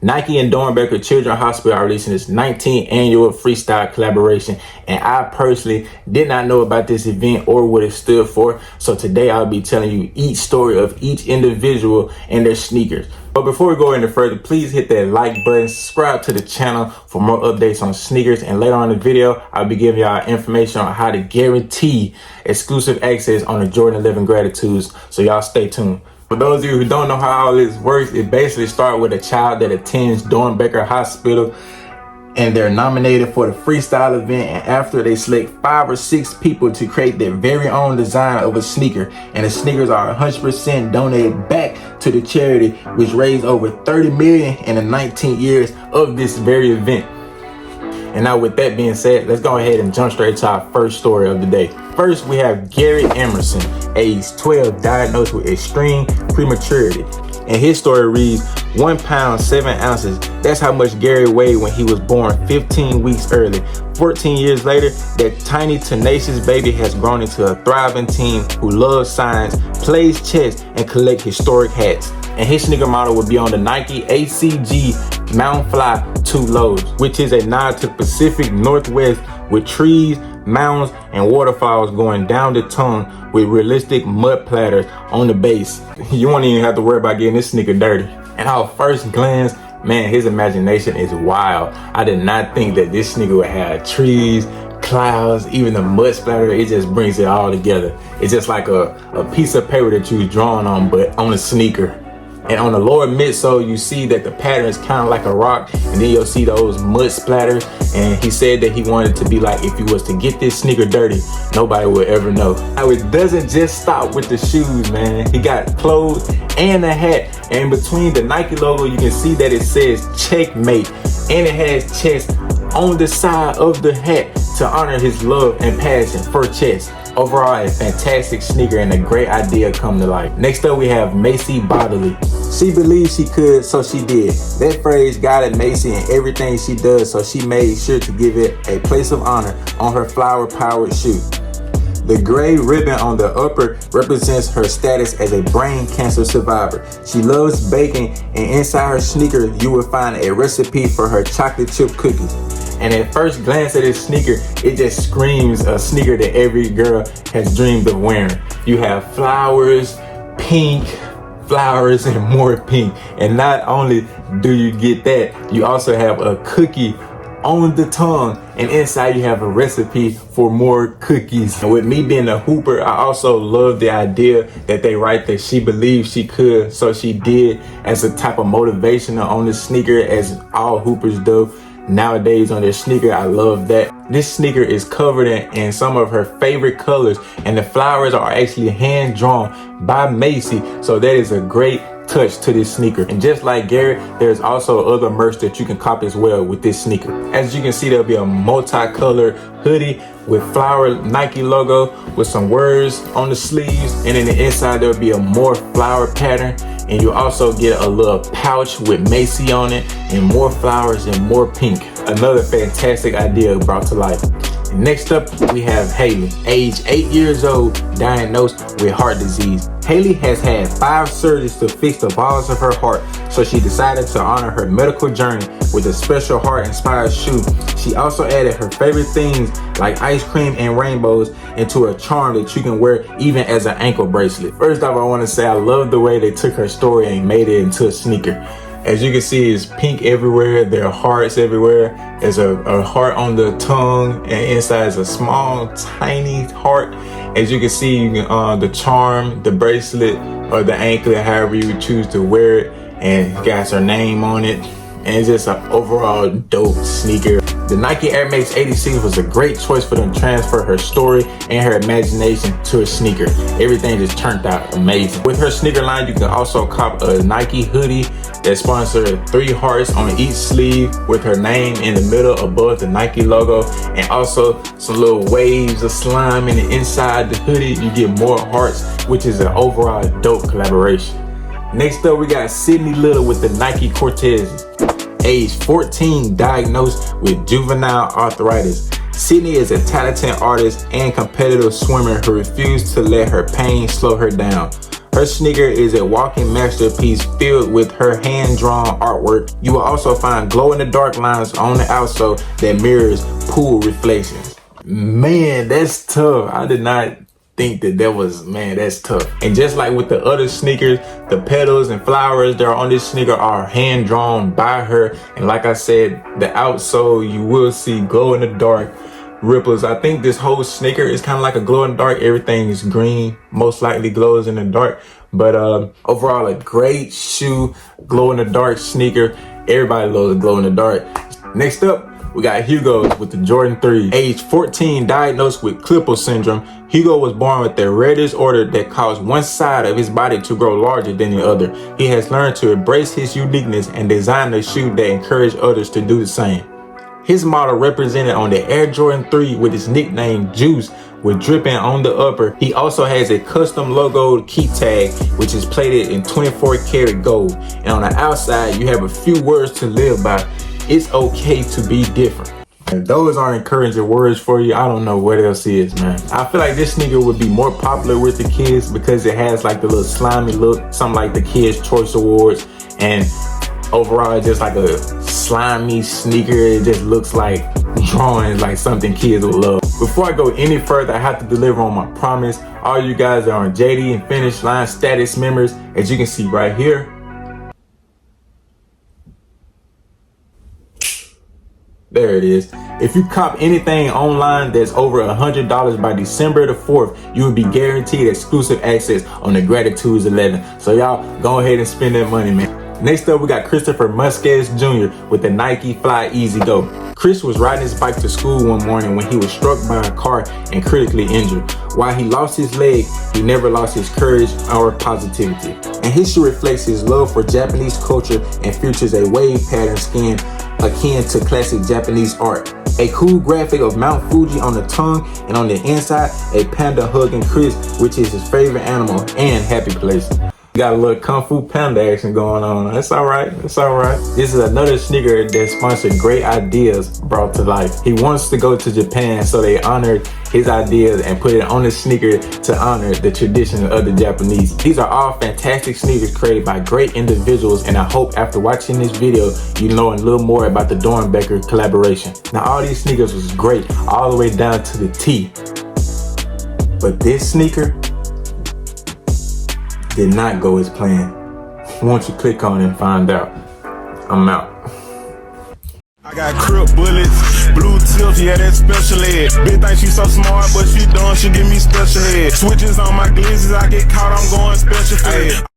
Nike and Doernbecher Children's Hospital are releasing this 19th annual freestyle collaboration, and I personally did not know about this event or what it stood for. So today I'll be telling you each story of each individual and their sneakers. But before we go any further, please hit that like button, subscribe to the channel for more updates on sneakers, and later on in the video, I'll be giving y'all information on how to guarantee exclusive access on the Jordan 11 Gratitudes, so y'all stay tuned. For those of you who don't know how all this works, it basically starts with a child that attends Doernbecher Hospital, and they're nominated for the freestyle event, and after they select 5 or 6 people to create their very own design of a sneaker, and the sneakers are 100% donated back to the charity, which raised over $30 million in the 19 years of this very event. And now with that being said, let's go ahead and jump straight to our first story of the day. First, we have Garrett Amerson, age 12, diagnosed with extreme prematurity. And his story reads, 1 pound 7 ounces. That's how much Garrett weighed when he was born 15 weeks early. 14 years later, that tiny tenacious baby has grown into a thriving teen who loves science, plays chess, and collects historic hats. And his sneaker model will be on the Nike ACG Mountain Fly 2 Lows, which is a nod to the Pacific Northwest with trees, mountains, and waterfalls going down the tongue with realistic mud platters on the base. You won't even have to worry about getting this sneaker dirty. And our first glance, man, his imagination is wild. I did not think that this sneaker would have trees, clouds, even the mud splatter. It just brings it all together. It's just like a piece of paper that you was drawing on, but on a sneaker. And on the lower midsole, you see that the pattern is kind of like a rock, and then you'll see those mud splatters. And he said that he wanted to be like, if he was to get this sneaker dirty, nobody would ever know. Now, it doesn't just stop with the shoes, man. He got clothes and a hat. And in between the Nike logo, you can see that it says Checkmate, and it has chess on the side of the hat to honor his love and passion for chess. Overall, a fantastic sneaker and a great idea come to life. Next up, we have Macey Bodily. She believed she could, so she did. That phrase guided Macey in everything she does, so she made sure to give it a place of honor on her flower-powered shoe. The gray ribbon on the upper represents her status as a brain cancer survivor. She loves baking, and inside her sneaker, you will find a recipe for her chocolate chip cookies. And at first glance at this sneaker, it just screams a sneaker that every girl has dreamed of wearing. You have flowers, pink, flowers, and more pink. And not only do you get that, you also have a cookie on the tongue, and inside you have a recipe for more cookies. And with me being a hooper, I also love the idea that they write that she believed she could, so she did, as a type of motivation on the sneaker, as all hoopers do nowadays on their sneaker. I love that. This sneaker is covered in some of her favorite colors, and the flowers are actually hand drawn by Macey, so that is a great touch to this sneaker. And just like Garrett, there's also other merch that you can cop as well with this sneaker. As you can see, there'll be a multicolored hoodie with flower Nike logo with some words on the sleeves, and in the inside there'll be a more flower pattern, and you also get a little pouch with Macey on it and more flowers and more pink. Another fantastic idea brought to life. Next up, we have Hailey, age 8 years old, diagnosed with heart disease. Hailey has had 5 surgeries to fix the balls of her heart, so she decided to honor her medical journey with a special heart-inspired shoe. She also added her favorite things like ice cream and rainbows into a charm that you can wear even as an ankle bracelet. First off, I want to say I love the way they took her story and made it into a sneaker. As you can see, it's pink everywhere. There are hearts everywhere. There's a heart on the tongue, and inside is a small, tiny heart. As you can see, the charm, the bracelet, or the anklet, however you would choose to wear it, and it got her name on it. And it's just an overall dope sneaker. The Nike Air Max 86 was a great choice for them to transfer her story and her imagination to a sneaker. Everything just turned out amazing. With her sneaker line, you can also cop a Nike hoodie that sponsored 3 hearts on each sleeve with her name in the middle above the Nike logo, and also some little waves of slime in the inside the hoodie. You get more hearts, which is an overall dope collaboration. Next up, we got Sydney Little with the Nike Cortez. Age 14, diagnosed with juvenile arthritis. Sydney is a talented artist and competitive swimmer who refused to let her pain slow her down. Her sneaker is a walking masterpiece filled with her hand-drawn artwork. You will also find glow-in-the-dark lines on the outsole that mirrors pool reflections. Man, that's tough. I did not think that was, man, that's tough. And just like with the other sneakers, the petals and flowers that are on this sneaker are hand drawn by her. And like I said, the outsole, you will see glow in the dark ripples. I think this whole sneaker is kind of like a glow in the dark. Everything is green, most likely glows in the dark. But overall, a great shoe, glow in the dark sneaker. Everybody loves a glow in the dark. Next up, we got Hugo with the Jordan 3. Age 14, diagnosed with Klippel syndrome. Hugo was born with a rare disorder that caused one side of his body to grow larger than the other. He has learned to embrace his uniqueness and design a shoe that encourages others to do the same. His model represented on the Air Jordan 3 with his nickname Juice, with dripping on the upper. He also has a custom logoed key tag, which is plated in 24 karat gold. And on the outside, you have a few words to live by. It's okay to be different. If those are encouraging words for you, I don't know what else is, man. I feel like this sneaker would be more popular with the kids because it has like the little slimy look, something like the Kids' Choice Awards. And overall, it's just like a slimy sneaker. It just looks like drawings, like something kids would love. Before I go any further, I have to deliver on my promise. All you guys are on JD and Finish Line status members, as you can see right here. There it is. If you cop anything online that's over $100 by December the 4th, you will be guaranteed exclusive access on the Gratitudes 11. So y'all go ahead and spend that money, man. Next up, we got Christopher Musquiz Jr. with the Nike Fly Easy Go. Chris was riding his bike to school one morning when he was struck by a car and critically injured. While he lost his leg, he never lost his courage or positivity. And his shoe reflects his love for Japanese culture and features a wave pattern skin akin to classic Japanese art. A cool graphic of Mount Fuji on the tongue, and on the inside, a panda hugging Chris, which is his favorite animal and happy place. Got a little Kung Fu Panda action going on. That's all right. That's all right. This is another sneaker that sponsored great ideas brought to life. He wants to go to Japan, so they honored his ideas and put it on the sneaker to honor the tradition of the Japanese. These are all fantastic sneakers created by great individuals, and I hope after watching this video, you know a little more about the Doernbecher collaboration. Now, all these sneakers was great, all the way down to the T. But this sneaker did not go as planned. Won't you click on it and find out? I'm out. I got crip bullets, blue tips, yeah, that's special ed. Bitch think she so smart, but she dumb, she give me special ed. Switches on my glizzies, I get caught, I'm going special ed.